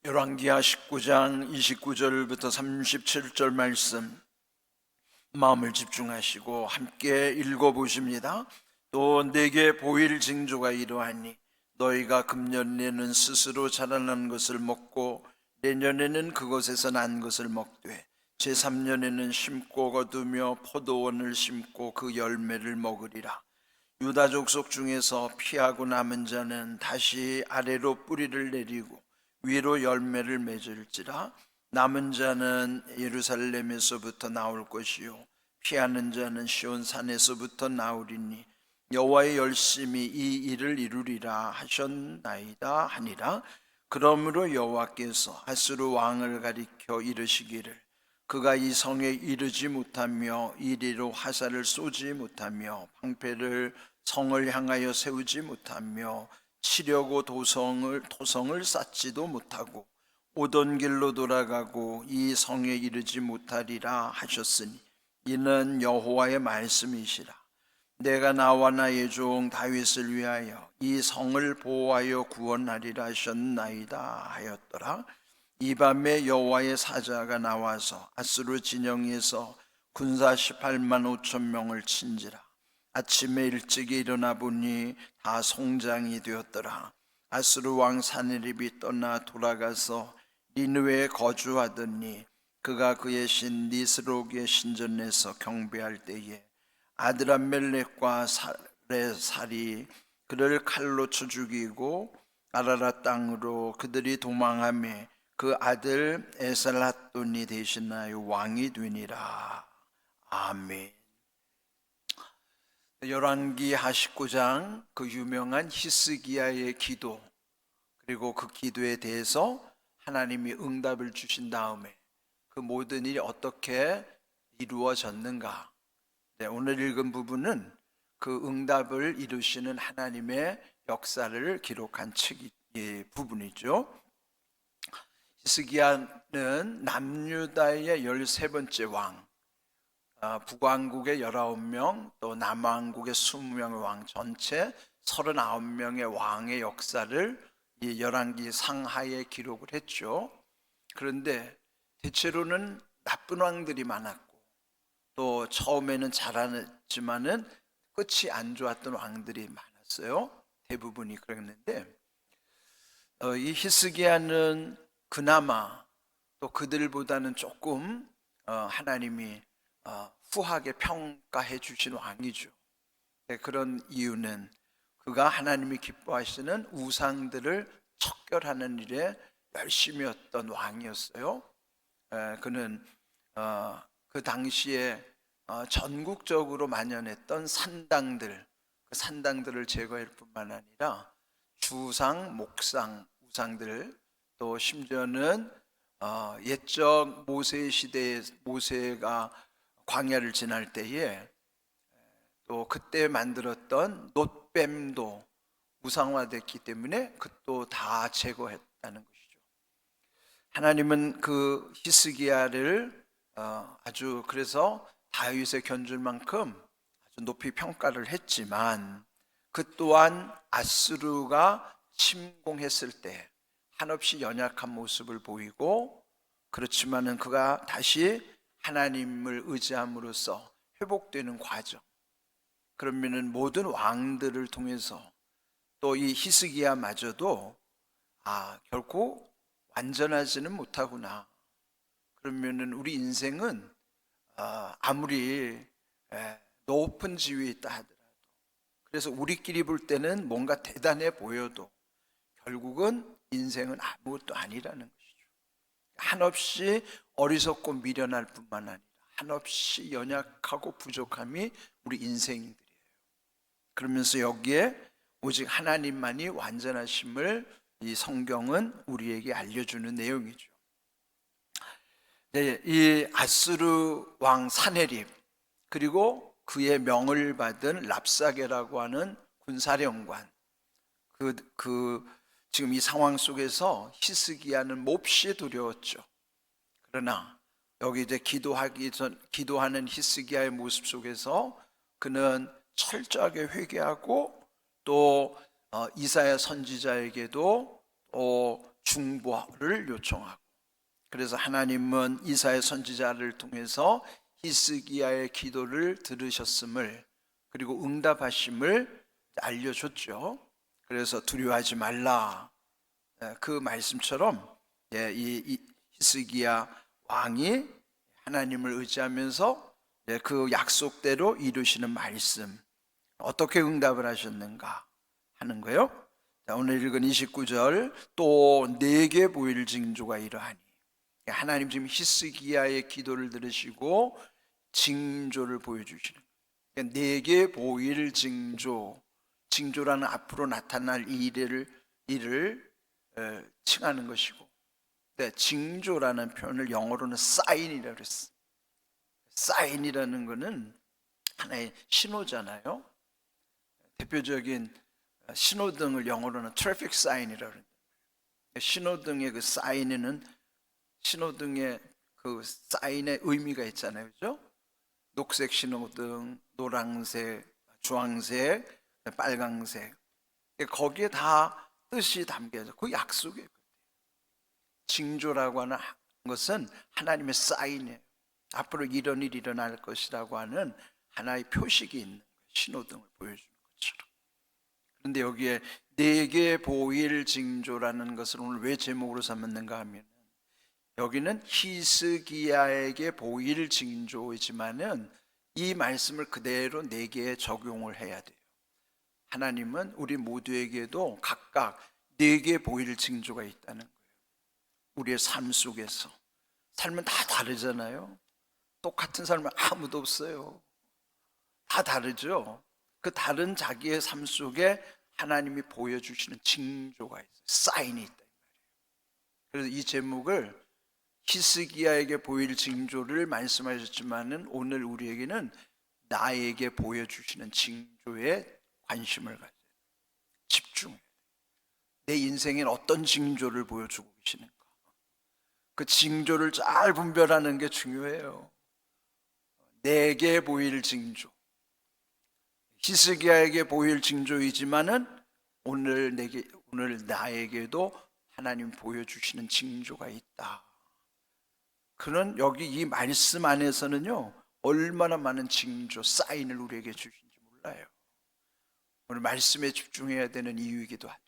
열왕기하 19장 29절부터 37절 말씀 마음을 집중하시고 함께 읽어보십니다. 또 내게 보일 징조가 이러하니 너희가 금년에는 스스로 자라난 것을 먹고 내년에는 그것에서 난 것을 먹되 제3년에는 심고 거두며 포도원을 심고 그 열매를 먹으리라. 유다 족속 중에서 피하고 남은 자는 다시 아래로 뿌리를 내리고 위로 열매를 맺을지라. 남은 자는 예루살렘에서부터 나올 것이요 피하는 자는 시온 산에서부터 나오리니 여호와의 열심히 이 일을 이루리라 하셨나이다 하니라. 그러므로 여호와께서 아수르 왕을 가리켜 이르시기를 그가 이 성에 이르지 못하며 이리로 화살을 쏘지 못하며 방패를 성을 향하여 세우지 못하며 치려고 도성을 쌓지도 못하고 오던 길로 돌아가고 이 성에 이르지 못하리라 하셨으니 이는 여호와의 말씀이시라. 내가 나와 나의 종 다윗을 위하여 이 성을 보호하여 구원하리라 하셨나이다 하였더라. 이 밤에 여호와의 사자가 나와서 아수르 진영에서 군사 18만 5천 명을 친지라. 아침에 일찍 일어나 보니 다 송장이 되었더라. 아수르 왕 사네립이 떠나 돌아가서 니느웨에 거주하더니 그가 그의 신 니스록의 신전에서 경배할 때에 아드람멜렉과 사레살이 그를 칼로 쳐 죽이고 아라라 땅으로 그들이 도망하며 그 아들 에살핫돈이 대신하여 왕이 되니라. 아멘. 열왕기하 19장 그 유명한 히스기야의 기도, 그리고 그 기도에 대해서 하나님이 응답을 주신 다음에 그 모든 일이 어떻게 이루어졌는가. 오늘 읽은 부분은 그 응답을 이루시는 하나님의 역사를 기록한 부분이죠. 히스기야는 남유다의 13번째 왕, 북왕국의 19명, 또 남왕국의 20명의 왕, 전체 39명의 왕의 역사를 이 열왕기 상하에 기록을 했죠. 그런데 대체로는 나쁜 왕들이 많았고 또 처음에는 잘하지만은 끝이 안 좋았던 왕들이 많았어요. 대부분이 그랬는데 이 히스기야는 그나마 또 그들보다는 조금 하나님이 후하게 평가해 주신 왕이죠. 그런 이유는 그가 하나님이 기뻐하시는 우상들을 척결하는 일에 열심이었던 왕이었어요. 그는 그 당시에 전국적으로 만연했던 산당들, 그 산당들을 제거할 뿐만 아니라 주상, 목상, 우상들, 또 심지어는 옛적 모세 시대에 모세가 광야를 지날 때에 또 그때 만들었던 놋뱀도 우상화됐기 때문에 그것도 다 제거했다는 것이죠. 하나님은 그 히스기야를 아주 그래서 다윗의 견줄만큼 아주 높이 평가를 했지만 그 또한 아수르가 침공했을 때 한없이 연약한 모습을 보이고, 그렇지만은 그가 다시 하나님을 의지함으로써 회복되는 과정, 그러면은 모든 왕들을 통해서 또 이 히스기야마저도 결코 완전하지는 못하구나. 그러면은 우리 인생은 아무리 높은 지위에 있다 하더라도, 그래서 우리끼리 볼 때는 뭔가 대단해 보여도 결국은 인생은 아무것도 아니라는 것이죠. 한없이 어리석고 미련할 뿐만 아니라 한없이 연약하고 부족함이 우리 인생들이에요. 그러면서 여기에 오직 하나님만이 완전하심을 이 성경은 우리에게 알려주는 내용이죠. 이 아수르 왕 사네립, 그리고 그의 명을 받은 랍사게라고 하는 군사령관, 지금 이 상황 속에서 히스기야는 몹시 두려웠죠. 그러나 여기 이제 기도하는 히스기야의 모습 속에서 그는 철저하게 회개하고 또 이사야 선지자에게도 또 중보를 요청하고, 그래서 하나님은 이사야 선지자를 통해서 히스기야의 기도를 들으셨음을, 그리고 응답하심을 알려줬죠. 그래서 두려워하지 말라, 그 말씀처럼 이 히스기야 왕이 하나님을 의지하면서 그 약속대로 이루시는 말씀, 어떻게 응답을 하셨는가 하는 거예요. 자, 오늘 읽은 29절, 또 내게 보일 징조가 이러하니, 하나님 지금 히스기야의 기도를 들으시고 징조를 보여주시는 거예요. 내게 보일 징조, 징조라는 앞으로 나타날 일을 칭하는 것이고, 징조라는 표현을 영어로는 사인이라고 그랬어요. 사인이라는 것은 하나의 신호잖아요. 대표적인 신호등을 영어로는 트래픽 사인이라고 합니다. 신호등의 그 사인에는 신호등의 그 사인의 의미가 있잖아요, 그렇죠? 녹색 신호등, 노란색, 주황색, 빨강색, 거기에 다 뜻이 담겨져. 그 약속이에요. 징조라고 하는 것은 하나님의 사인이에요. 앞으로 이런 일이 일어날 것이라고 하는 하나의 표식이 있는 거예요. 신호등을 보여주는 것처럼. 그런데 여기에 내게 보일 징조라는 것을 오늘 왜 제목으로 삼았는가 하면, 여기는 히스기야에게 보일 징조이지만은 이 말씀을 그대로 내게 적용을 해야 돼요. 하나님은 우리 모두에게도 각각 내게 보일 징조가 있다는 거예요. 우리의 삶 속에서. 삶은 다 다르잖아요. 똑같은 삶은 아무도 없어요. 다 다르죠. 그 다른 자기의 삶 속에 하나님이 보여주시는 징조가 있어요. 사인이 있다. 그래서 이 제목을 히스기야에게 보일 징조를 말씀하셨지만은 오늘 우리에게는 나에게 보여주시는 징조에 관심을 가져요. 집중해야 돼요. 내 인생엔 어떤 징조를 보여주고 계시는가. 그 징조를 잘 분별하는 게 중요해요. 내게 보일 징조, 히스기야에게 보일 징조이지만은 오늘 나에게도 하나님 보여주시는 징조가 있다. 그는 여기 이 말씀 안에서는요, 얼마나 많은 징조, 사인을 우리에게 주신지 몰라요. 오늘 말씀에 집중해야 되는 이유이기도 하죠.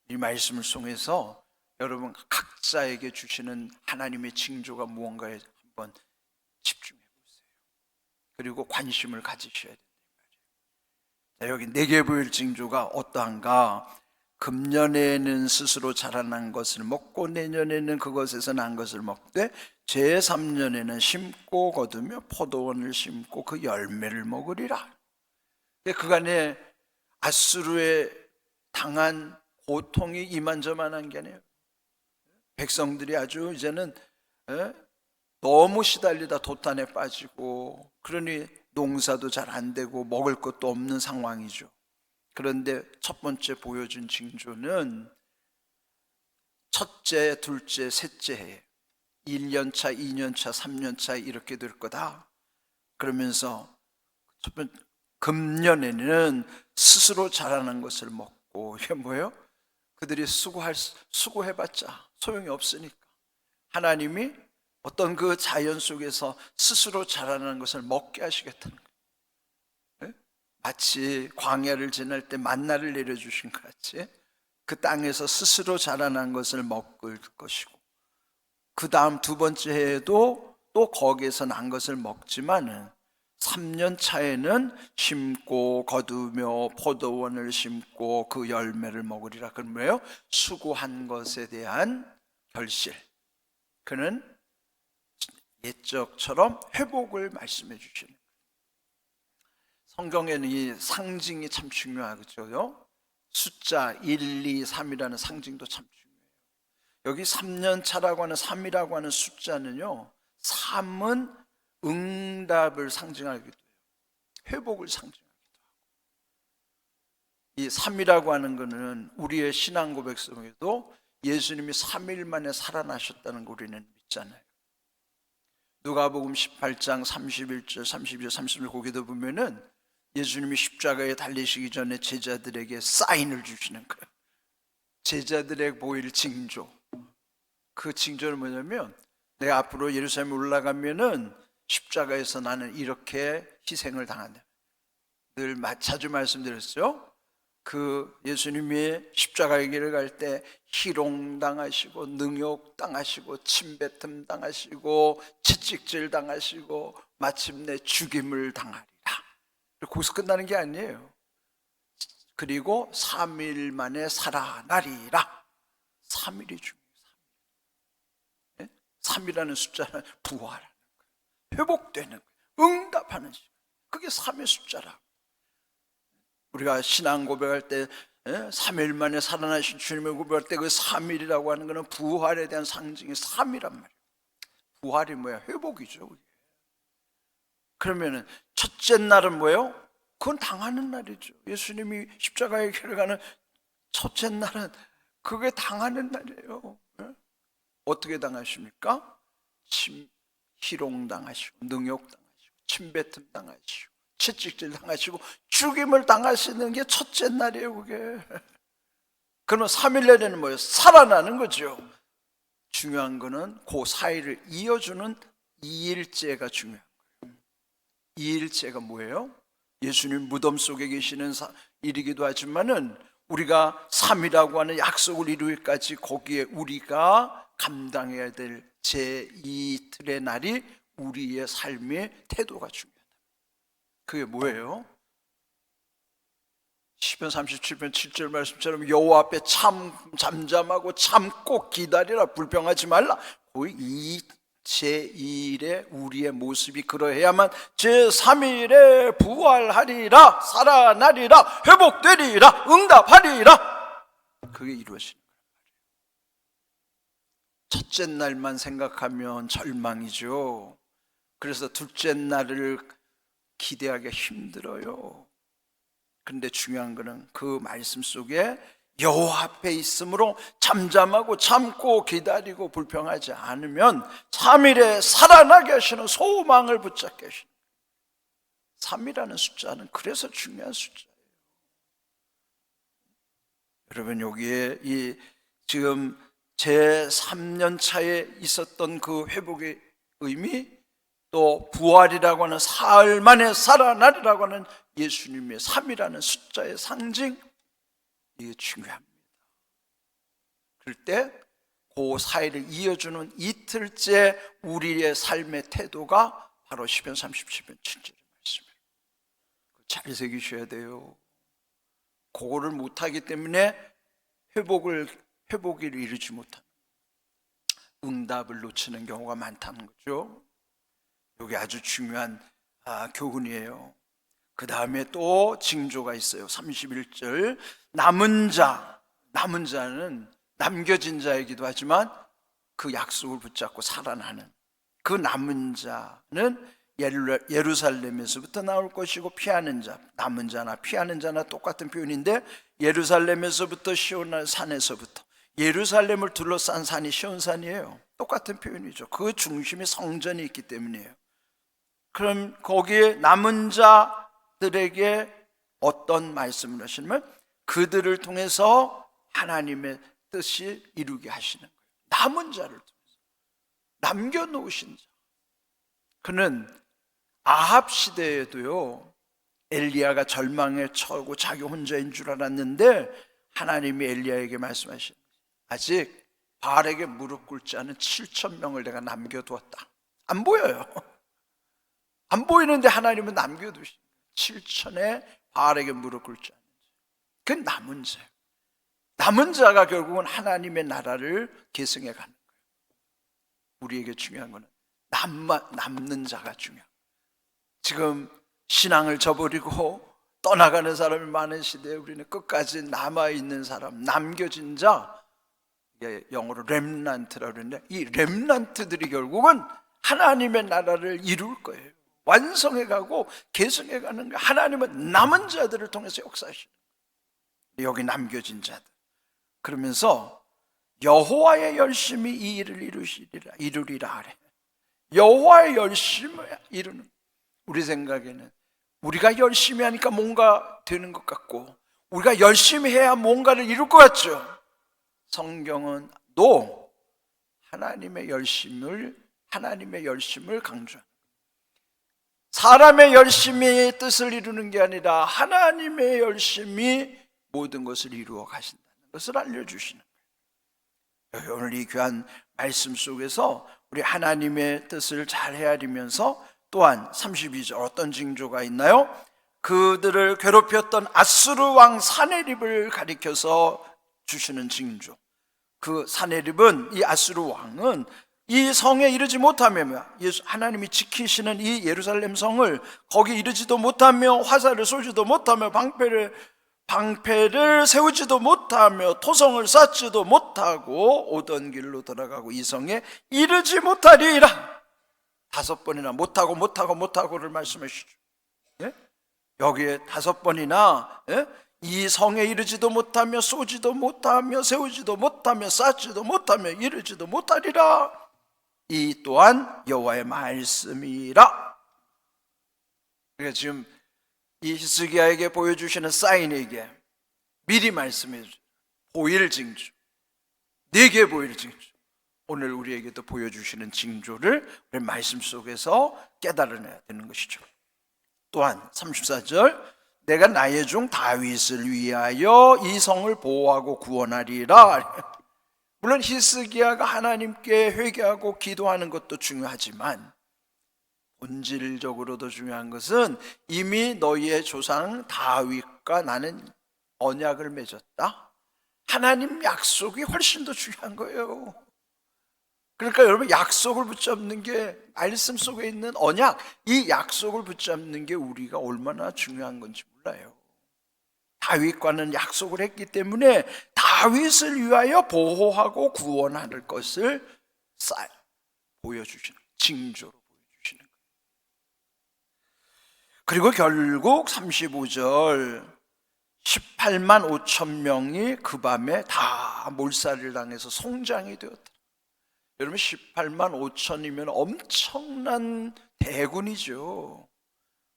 이 말씀을 통해서 여러분 각자에게 주시는 하나님의 징조가 무언가에 한번 집중해 보세요. 그리고 관심을 가지셔야 된다. 자, 여기 내게 보일 징조가 어떠한가? 금년에는 스스로 자라난 것을 먹고 내년에는 그것에서 난 것을 먹되 제3년에는 심고 거두며 포도원을 심고 그 열매를 먹으리라. 그간에 아수르에 당한 고통이 이만저만한 게 아니에요. 백성들이 아주 이제는 너무 시달리다 도탄에 빠지고, 그러니 농사도 잘 안 되고 먹을 것도 없는 상황이죠. 그런데 첫 번째 보여준 징조는 첫째, 둘째, 셋째 해 1년차, 2년차, 3년차 이렇게 될 거다. 그러면서 첫 번째, 금년에는 스스로 자라는 것을 먹고, 이게 뭐예요? 그들이 수고해봤자 소용이 없으니까 하나님이 어떤 그 자연 속에서 스스로 자라는 것을 먹게 하시겠다는 거예요. 마치 광야를 지날 때 만나를 내려주신 것 같이 그 땅에서 스스로 자라난 것을 먹을 것이고, 그 다음 두 번째 해에도 또 거기에서 난 것을 먹지만은 3년 차에는 심고 거두며 포도원을 심고 그 열매를 먹으리라. 그건 뭐예요? 수고한 것에 대한 결실. 그는 옛적처럼 회복을 말씀해 주시는 거예요. 성경에는 이 상징이 참 중요하죠. 숫자 1, 2, 3이라는 상징도 참 중요해요. 여기 3년 차라고 하는 3이라고 하는 숫자는요, 3은 응답을 상징하기도 해요. 회복을 상징하기도 하고. 이 3이라고 하는 것은 우리의 신앙 고백 속에도 예수님이 3일 만에 살아나셨다는 거 우리는 믿잖아요. 누가복음 18장 31절, 32절, 31절 거기도 보면은 예수님이 십자가에 달리시기 전에 제자들에게 사인을 주시는 거예요. 제자들에게 보일 징조, 그 징조는 뭐냐면 내가 앞으로 예루살렘에 올라가면은 십자가에서 나는 이렇게 희생을 당한다. 늘 자주 말씀드렸죠. 그 예수님이 십자가의 길을 갈 때 희롱당하시고 능욕당하시고 침뱉음 당하시고 채찍질 당하시고 마침내 죽임을 당하리라. 거기서 끝나는 게 아니에요. 그리고 3일 만에 살아나리라. 3일이 중요해요. 3이라는 숫자는 부활하는 거예요. 회복되는 거예요. 응답하는 시간. 그게 3의 숫자라. 우리가 신앙 고백할 때 3일 만에 살아나신 주님을 고백할 때 그 3일이라고 하는 것은 부활에 대한 상징이 3이란 말이에요. 부활이 뭐야? 회복이죠. 그러면은 첫째 날은 뭐예요? 그건 당하는 날이죠. 예수님이 십자가에 걸어가는 첫째 날은 그게 당하는 날이에요. 어떻게 당하십니까? 희롱 당하시고 능욕 당하시고 침뱉음 당하시고 채찍질 당하시고 죽임을 당하시는 게 첫째 날이에요. 그게. 그러면 3일 내에는 뭐예요? 살아나는 거죠. 중요한 거는 그 4일을 이어주는 2일째가 중요한 거예요. 2일째가 뭐예요? 예수님 무덤 속에 계시는 일이기도 하지만은 우리가 3이라고 하는 약속을 이루기까지 거기에 우리가 감당해야 될 제2틀의 날이 우리의 삶의 태도가 중요하다. 그게 뭐예요? 시편 37편 7절 말씀처럼 여호와 앞에 잠잠하고 참고 기다리라. 불평하지 말라. 거의 이 제2일에 우리의 모습이 그러해야만 제3일에 부활하리라, 살아나리라, 회복되리라, 응답하리라. 그게 이루어지는 거예요. 첫째 날만 생각하면 절망이죠. 그래서 둘째 날을 기대하기가 힘들어요. 그런데 중요한 것은 그 말씀 속에 여호와 앞에 있으므로 잠잠하고 참고 기다리고 불평하지 않으면 3일에 살아나게 하시는 소망을 붙잡게 하시는 3이라는 숫자는 그래서 중요한 숫자예요. 여러분, 여기에 이 지금 제3년 차에 있었던 그 회복의 의미, 또 부활이라고 하는 사흘 만에 살아나리라고 하는 예수님의 3이라는 숫자의 상징, 이게 중요합니다. 그럴 때 그 4일을 이어주는 이틀째 우리의 삶의 태도가 바로 시편 37편 7절의 말씀이에요. 잘 새기셔야 돼요. 그거를 못하기 때문에 회복을 이루지 못하는, 응답을 놓치는 경우가 많다는 거죠. 이게 아주 중요한 교훈이에요. 그 다음에 또 징조가 있어요. 31절 남은 자는 남겨진 자이기도 하지만 그 약속을 붙잡고 살아나는 그 남은 자는 예루살렘에서부터 나올 것이고 피하는 자, 남은 자나 피하는 자나 똑같은 표현인데 예루살렘에서부터 시온산 산에서부터, 예루살렘을 둘러싼 산이 시온산이에요. 똑같은 표현이죠. 그 중심에 성전이 있기 때문이에요. 그럼 거기에 남은 자들에게 어떤 말씀을 하시냐면 그들을 통해서 하나님의 뜻이 이루게 하시는 거예요. 남은 자를 통해서 남겨놓으신 자. 그는 아합 시대에도요, 엘리야가 절망에 처하고 자기 혼자인 줄 알았는데 하나님이 엘리야에게 말씀하신, 아직 바알에게 무릎 꿇지 않은 7,000명을 내가 남겨두었다. 안 보여요. 안 보이는데 하나님은 남겨두신 7,000에 바알에게 무릎 꿇지 않은 자. 그 남은 자예요. 남은 자가 결국은 하나님의 나라를 계승해 가는 거예요. 우리에게 중요한 것은 남는 자가 중요해요. 지금 신앙을 저버리고 떠나가는 사람이 많은 시대에 우리는 끝까지 남아있는 사람, 남겨진 자, 이게 영어로 렘넌트라고 그러는데 이 렘넌트들이 결국은 하나님의 나라를 이룰 거예요. 완성해가고 계승해가는 거예요. 하나님은 남은 자들을 통해서 역사하시는 거예요. 여기 남겨진 자들. 그러면서 여호와의 열심히 이 일을 이루리라 하래. 여호와의 열심을 이루는, 우리 생각에는 우리가 열심히 하니까 뭔가 되는 것 같고 우리가 열심히 해야 뭔가를 이룰 것 같죠. 성경은 하나님의 열심을 강조합니다. 사람의 열심이 뜻을 이루는 게 아니라 하나님의 열심이 모든 것을 이루어 가신다는 것을 알려주시는 거예요. 오늘 이 귀한 말씀 속에서 우리 하나님의 뜻을 잘 헤아리면서 또한 32절 어떤 징조가 있나요? 그들을 괴롭혔던 아수르 왕 사네립을 가리켜서 주시는 징조. 그 사네립은, 이 아수르 왕은 이 성에 이르지 못하며, 하나님이 지키시는 이 예루살렘 성을 거기 이르지도 못하며 화살을 쏘지도 못하며 방패를 세우지도 못하며 토성을 쌓지도 못하고 오던 길로 돌아가고 이 성에 이르지 못하리라. 5번이나 못하고를 말씀하시죠. 예? 여기에 5번이나 이 성에 이르지도 못하며 쏘지도 못하며 세우지도 못하며 쌓지도 못하며 이르지도 못하리라. 이 또한 여호와의 말씀이라. 그러니까 지금 이 히스기야에게 보여주시는 사인에게 미리 말씀해 주죠. 보일 징조, 4개 보일 징조, 오늘 우리에게도 보여주시는 징조를 우리 말씀 속에서 깨달아내야 되는 것이죠. 또한 34절, 내가 나의 종 다윗을 위하여 이 성을 보호하고 구원하리라. 물론 히스기야가 하나님께 회개하고 기도하는 것도 중요하지만 본질적으로도 중요한 것은 이미 너희의 조상 다윗과 나는 언약을 맺었다. 하나님 약속이 훨씬 더 중요한 거예요. 그러니까 여러분, 약속을 붙잡는 게, 말씀 속에 있는 언약, 이 약속을 붙잡는 게 우리가 얼마나 중요한 건지 몰라요. 다윗과는 약속을 했기 때문에 다윗을 위하여 보호하고 구원할 것을 보여주시는, 징조로 보여주시는 거예요. 그리고 결국 35절, 18만 5천 명이 그 밤에 다 몰살을 당해서 송장이 되었다. 여러분, 18만 5천이면 엄청난 대군이죠.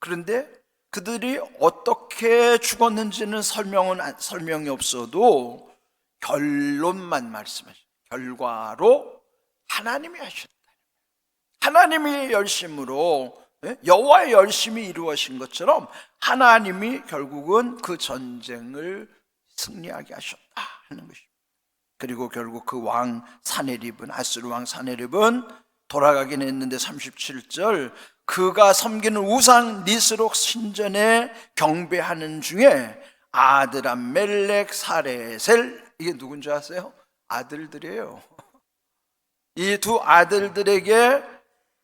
그런데 그들이 어떻게 죽었는지는 설명이 없어도 결론만 말씀하시죠. 결과로 하나님이 하셨다. 하나님이 열심으로, 여호와의 열심이 이루어진 것처럼 하나님이 결국은 그 전쟁을 승리하게 하셨다 하는 것입니다. 그리고 결국 그 왕 사네립은, 아수르 왕 사네립은 돌아가긴 했는데 37절, 그가 섬기는 우상 니스록 신전에 경배하는 중에 아드람멜렉, 사레셀, 이게 누군지 아세요? 아들들이에요. 이 두 아들들에게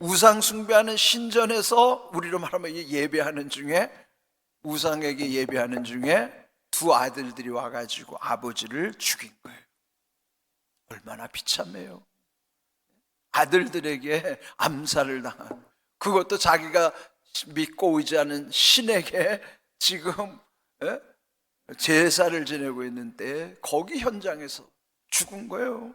우상 숭배하는 신전에서, 우리로 말하면 예배하는 중에, 우상에게 예배하는 중에 두 아들들이 와가지고 아버지를 죽인 거예요. 얼마나 비참해요. 아들들에게 암살을 당한, 그것도 자기가 믿고 의지하는 신에게 지금 제사를 지내고 있는데 거기 현장에서 죽은 거예요.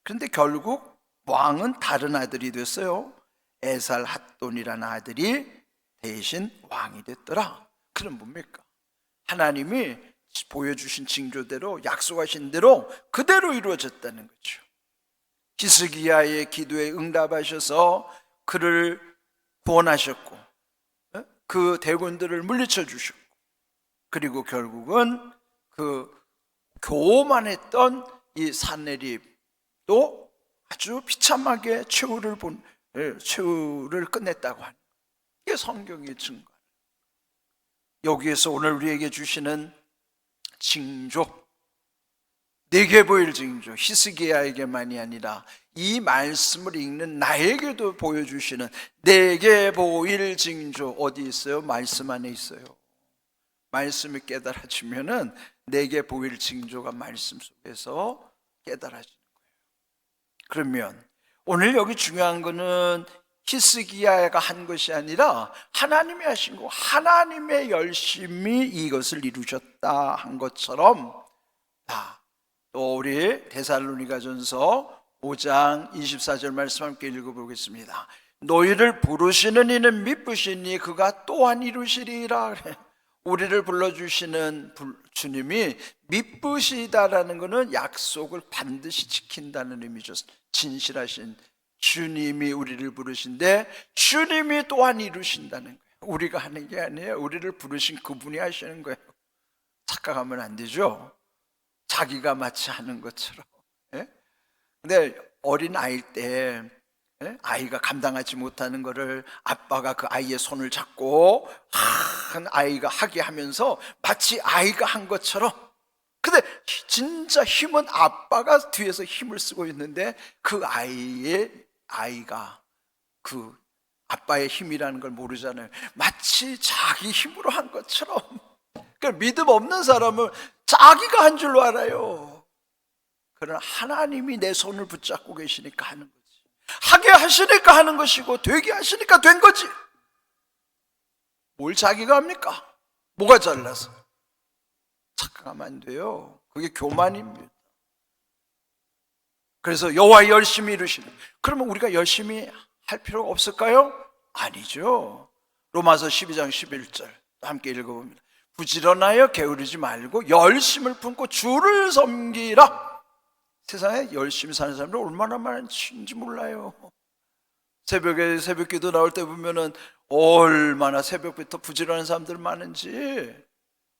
그런데 결국 왕은 다른 아들이 됐어요. 에살 핫돈이라는 아들이 대신 왕이 됐더라. 그럼 뭡니까? 하나님이 보여주신 징조대로, 약속하신 대로 그대로 이루어졌다는 거죠. 히스기야의 기도에 응답하셔서 그를 구원하셨고, 그 대군들을 물리쳐 주셨고, 그리고 결국은 그 교만했던 이 사네립도 아주 비참하게 최후를 끝냈다고 하는, 이게 성경의 증거. 여기에서 오늘 우리에게 주시는 징조, 4개 보일 징조, 히스기야에게만이 아니라 이 말씀을 읽는 나에게도 보여주시는 4개 보일 징조, 어디 있어요? 말씀 안에 있어요. 말씀이 깨달아지면은 4개 보일 징조가 말씀 속에서 깨달아지는 거예요. 그러면 오늘 여기 중요한 거는 히스기야가 한 것이 아니라 하나님이 하신 거, 하나님의 열심이 이것을 이루셨다 한 것처럼, 또 우리 데살로니가전서 5장 24절 말씀 함께 읽어보겠습니다. 너희를 부르시는 이는 미쁘시니 그가 또한 이루시리라. 그래. 우리를 불러주시는 주님이 미쁘시다라는 것은 약속을 반드시 지킨다는 의미죠. 진실하신 주님이 우리를 부르신데 주님이 또한 이루신다는 거예요. 우리가 하는 게 아니에요. 우리를 부르신 그분이 하시는 거예요. 착각하면 안 되죠. 자기가 마치 하는 것처럼. 예? 근데 어린 아이일 때 아이가 감당하지 못하는 것을 아빠가 그 아이의 손을 잡고 한 아이가 하게 하면서 마치 아이가 한 것처럼, 근데 진짜 힘은 아빠가 뒤에서 힘을 쓰고 있는데 그 아이가 그 아빠의 힘이라는 걸 모르잖아요. 마치 자기 힘으로 한 것처럼. 그러니까 믿음 없는 사람은 자기가 한 줄로 알아요. 그러나 하나님이 내 손을 붙잡고 계시니까 하는 거지. 하게 하시니까 하는 것이고 되게 하시니까 된 거지. 뭘 자기가 합니까? 뭐가 잘나서? 착각하면 안 돼요. 그게 교만입니다. 그래서 여호와 열심히 이루시는, 그러면 우리가 열심히 할 필요가 없을까요? 아니죠. 로마서 12장 11절 함께 읽어봅니다. 부지런하여 게으르지 말고 열심을 품고 주를 섬기라. 세상에 열심히 사는 사람들 얼마나 많은지 몰라요. 새벽에 새벽기도 나올 때 보면은 얼마나 새벽부터 부지런한 사람들 많은지.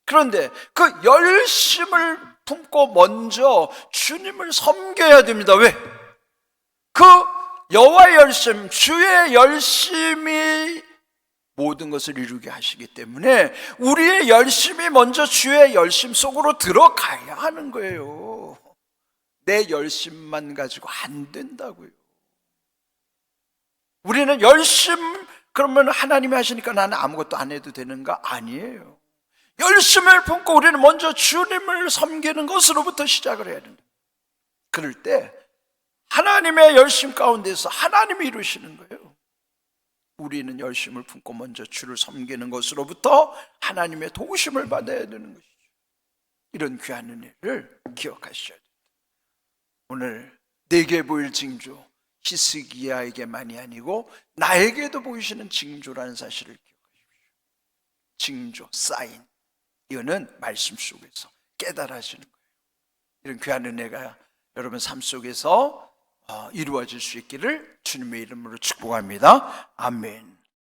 그런데 그 열심을 품고 먼저 주님을 섬겨야 됩니다. 왜? 그 여호와의 열심, 주의 열심이 모든 것을 이루게 하시기 때문에 우리의 열심이 먼저 주의 열심 속으로 들어가야 하는 거예요. 내 열심만 가지고 안 된다고요. 우리는 열심, 그러면 하나님이 하시니까 나는 아무것도 안 해도 되는가? 아니에요. 열심을 품고 우리는 먼저 주님을 섬기는 것으로부터 시작을 해야 된다. 그럴 때 하나님의 열심 가운데서 하나님이 이루시는 거예요. 우리는 열심을 품고 먼저 주를 섬기는 것으로부터 하나님의 도우심을 받아야 되는 것이죠. 이런 귀한 은혜를 기억하셔야 됩니다. 오늘 내게 보일 징조, 히스기야에게만이 아니고 나에게도 보이시는 징조라는 사실을 기억하십시오. 징조, 사인, 이거는 말씀 속에서 깨달아지는 거예요. 이런 귀한 은혜가 여러분 삶 속에서 이루어질 수 있기를 주님의 이름으로 축복합니다. 아멘.